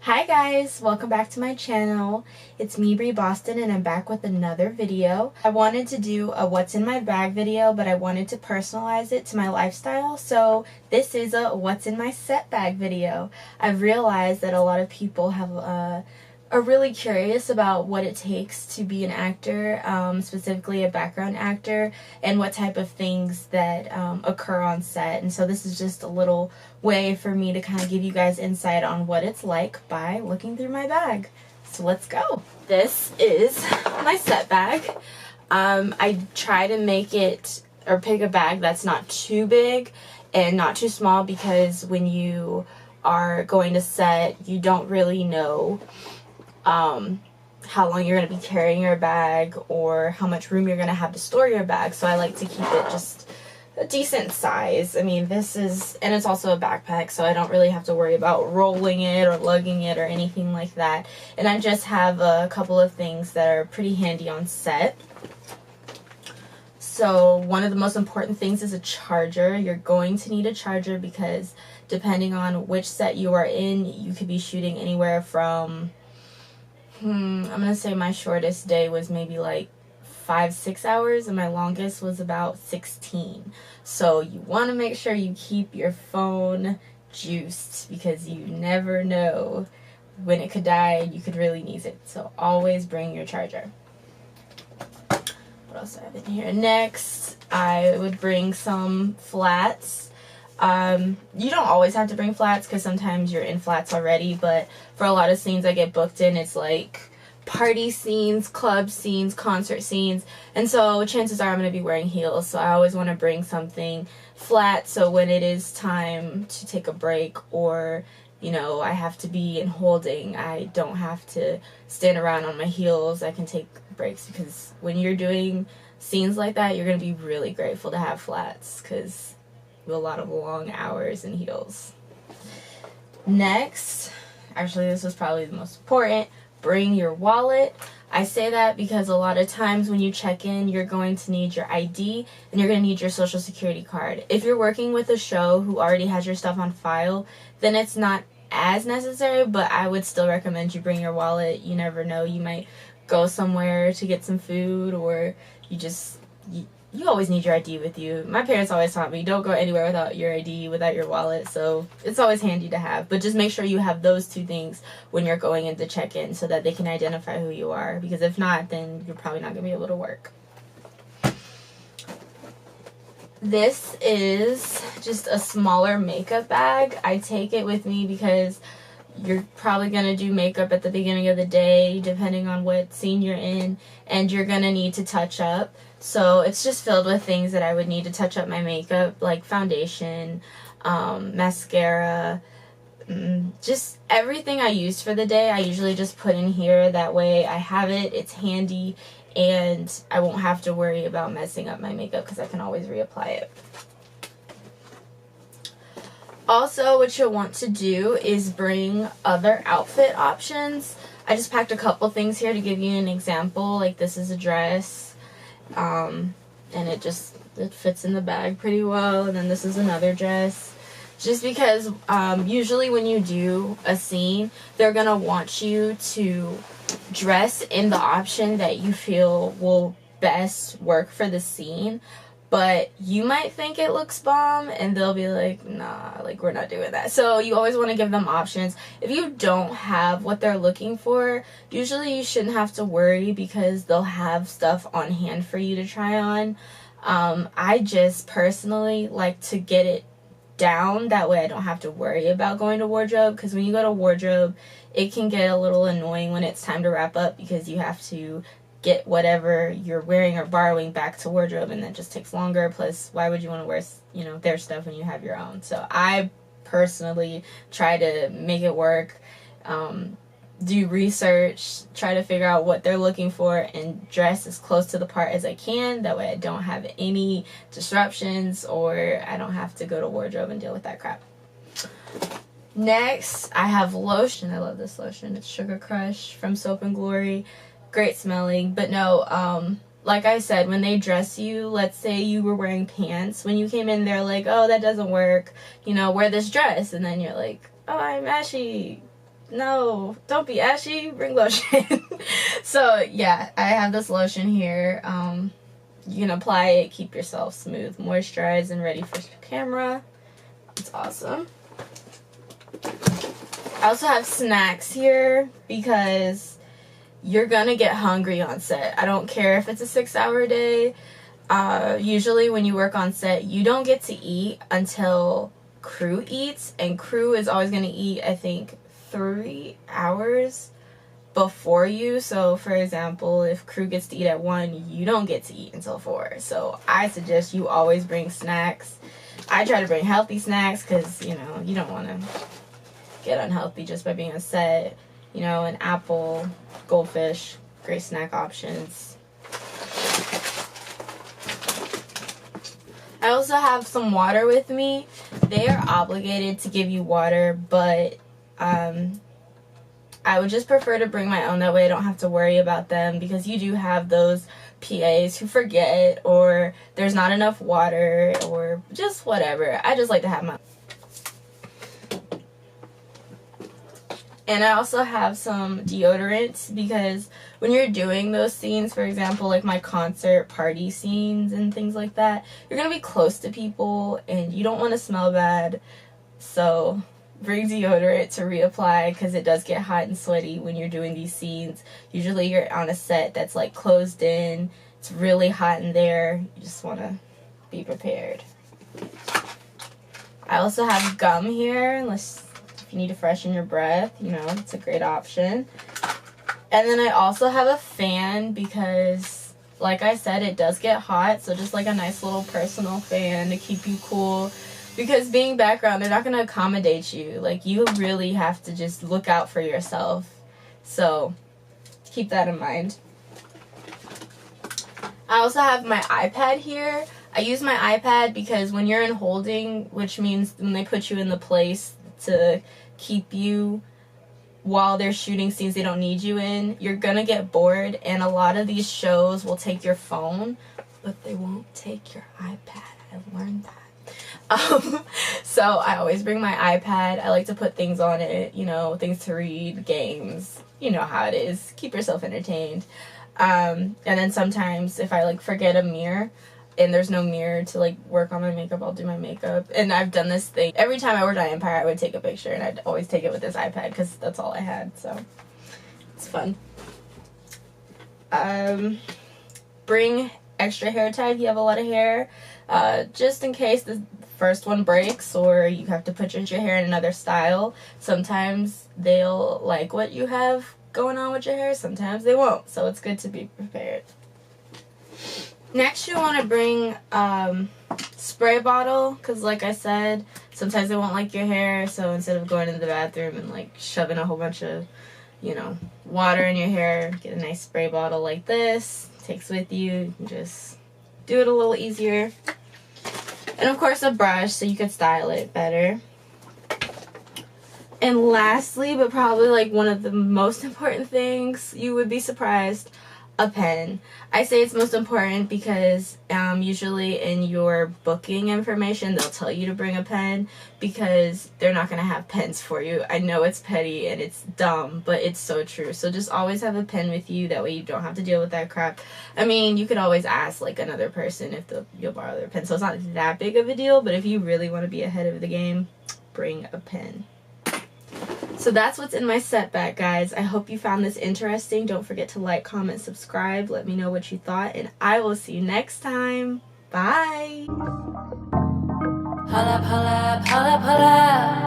Hi guys, welcome back to my channel. It's me, Brie Boston, and I'm back with another video. I wanted to do a what's in my bag video, but I wanted to personalize it to my lifestyle, so this is a what's in my set bag video. I've realized that a lot of people are really curious about what it takes to be an actor, specifically a background actor, and what type of things that occur on set. And so this is just a little way for me to kind of give you guys insight on what it's like by looking through my bag. So let's go. This is my set bag. I try to make it or pick a bag that's not too big and not too small, because when you are going to set, you don't really know how long you're going to be carrying your bag or how much room you're going to have to store your bag. So I like to keep it just a decent size. I mean, this is, and it's also a backpack, so I don't really have to worry about rolling it or lugging it or anything like that. And I just have a couple of things that are pretty handy on set. So one of the most important things is a charger. You're going to need a charger because depending on which set you are in, you could be shooting anywhere from I'm gonna say my shortest day was maybe like 5-6 hours, and my longest was about 16. So you want to make sure you keep your phone juiced, because you never know when it could die and you could really need it. So always bring your charger. What else do I have in here? Next, I would bring some flats. You don't always have to bring flats, because sometimes you're in flats already, but for a lot of scenes I get booked in, it's like party scenes, club scenes, concert scenes, and so chances are I'm going to be wearing heels, so I always want to bring something flat, so when it is time to take a break, or you know, I have to be in holding, I don't have to stand around on my heels. I can take breaks, because when you're doing scenes like that, you're going to be really grateful to have flats, because a lot of long hours in heels. Next, actually this was probably the most important, bring your wallet. I say that because a lot of times when you check in, you're going to need your ID and you're going to need your social security card. If you're working with a show who already has your stuff on file, then it's not as necessary, but I would still recommend you bring your wallet. You never know, you might go somewhere to get some food, or you always need your ID with you. My parents always taught me, don't go anywhere without your ID, without your wallet, so it's always handy to have. But just make sure you have those two things when you're going into check-in, so that they can identify who you are, because if not, then you're probably not going to be able to work. This is just a smaller makeup bag. I take it with me because you're probably going to do makeup at the beginning of the day, depending on what scene you're in, and you're going to need to touch up. So it's just filled with things that I would need to touch up my makeup, like foundation, mascara, just everything I use for the day. I usually just put in here. That way I have it, it's handy, and I won't have to worry about messing up my makeup, because I can always reapply it. Also, what you'll want to do is bring other outfit options. I just packed a couple things here to give you an example. Like, this is a dress, and it fits in the bag pretty well. And then this is another dress. Just because usually when you do a scene, they're gonna want you to dress in the option that you feel will best work for the scene. But you might think it looks bomb, and they'll be like, nah, like, we're not doing that. So you always want to give them options. If you don't have what they're looking for, usually you shouldn't have to worry, because they'll have stuff on hand for you to try on. I just personally like to get it down. That way I don't have to worry about going to wardrobe, because when you go to wardrobe, it can get a little annoying when it's time to wrap up, because you have to get whatever you're wearing or borrowing back to wardrobe, and that just takes longer. Plus, why would you want to wear, you know, their stuff when you have your own? So I personally try to make it work, do research, try to figure out what they're looking for, and dress as close to the part as I can. That way I don't have any disruptions, or I don't have to go to wardrobe and deal with that crap. Next, I have lotion. I love this lotion. It's Sugar Crush from Soap and Glory. Great smelling. But no, like I said, when they dress you, let's say you were wearing pants. When you came in, they're like, oh, that doesn't work. You know, wear this dress. And then you're like, oh, I'm ashy. No, don't be ashy. Bring lotion. So, yeah, I have this lotion here. You can apply it, keep yourself smooth, moisturized, and ready for camera. It's awesome. I also have snacks here because you're gonna get hungry on set. I don't care if it's a 6-hour day. Usually when you work on set, you don't get to eat until crew eats, and crew is always gonna eat, I think, 3 hours before you. So for example, if crew gets to eat at 1, you don't get to eat until 4. So I suggest you always bring snacks. I try to bring healthy snacks because, you know, you don't want to get unhealthy just by being on set. You know, an apple, goldfish, great snack options. I also have some water with me. They are obligated to give you water, but I would just prefer to bring my own. That way I don't have to worry about them, because you do have those PAs who forget, or there's not enough water, or just whatever. I just like to have my. And I also have some deodorant, because when you're doing those scenes, for example, like my concert party scenes and things like that, you're going to be close to people and you don't want to smell bad. So bring deodorant to reapply, because it does get hot and sweaty when you're doing these scenes. Usually you're on a set that's like closed in. It's really hot in there. You just want to be prepared. I also have gum here, unless you need to freshen your breath, you know, it's a great option. And then I also have a fan because, like I said, it does get hot, so just like a nice little personal fan to keep you cool. Because being background, they're not going to accommodate you. Like, you really have to just look out for yourself. So keep that in mind. I also have my iPad here. I use my iPad because when you're in holding, which means when they put you in the place to keep you while they're shooting scenes they don't need you in, you're gonna get bored, and a lot of these shows will take your phone, but they won't take your iPad. I've learned that. So I always bring my iPad. I like to put things on it, you know, things to read, games, you know how it is. Keep yourself entertained. And then sometimes if I like forget a mirror and there's no mirror to like work on my makeup, I'll do my makeup. And I've done this thing. Every time I worked on Empire, I would take a picture, and I'd always take it with this iPad because that's all I had. So it's fun. Bring extra hair tie if you have a lot of hair, just in case the first one breaks or you have to put your hair in another style. Sometimes they'll like what you have going on with your hair, sometimes they won't, so it's good to be prepared. Next, you want to bring spray bottle, because like I said, sometimes they won't like your hair, so instead of going into the bathroom and like shoving a whole bunch of, you know, water in your hair, get a nice spray bottle like this. Takes with you. You can just do it a little easier. And of course a brush so you could style it better. And lastly, but probably like one of the most important things, you would be surprised, a pen. I say it's most important because usually in your booking information they'll tell you to bring a pen, because they're not going to have pens for you. I know it's petty and it's dumb, but it's so true. So just always have a pen with you, that way you don't have to deal with that crap. I mean, you could always ask like another person if you'll borrow their pen, so it's not that big of a deal, but if you really want to be ahead of the game, bring a pen. So that's what's in my set bag, guys. I hope you found this interesting. Don't forget to like, comment, subscribe. Let me know what you thought, and I will see you next time. Bye. Holla, holla, holla, holla.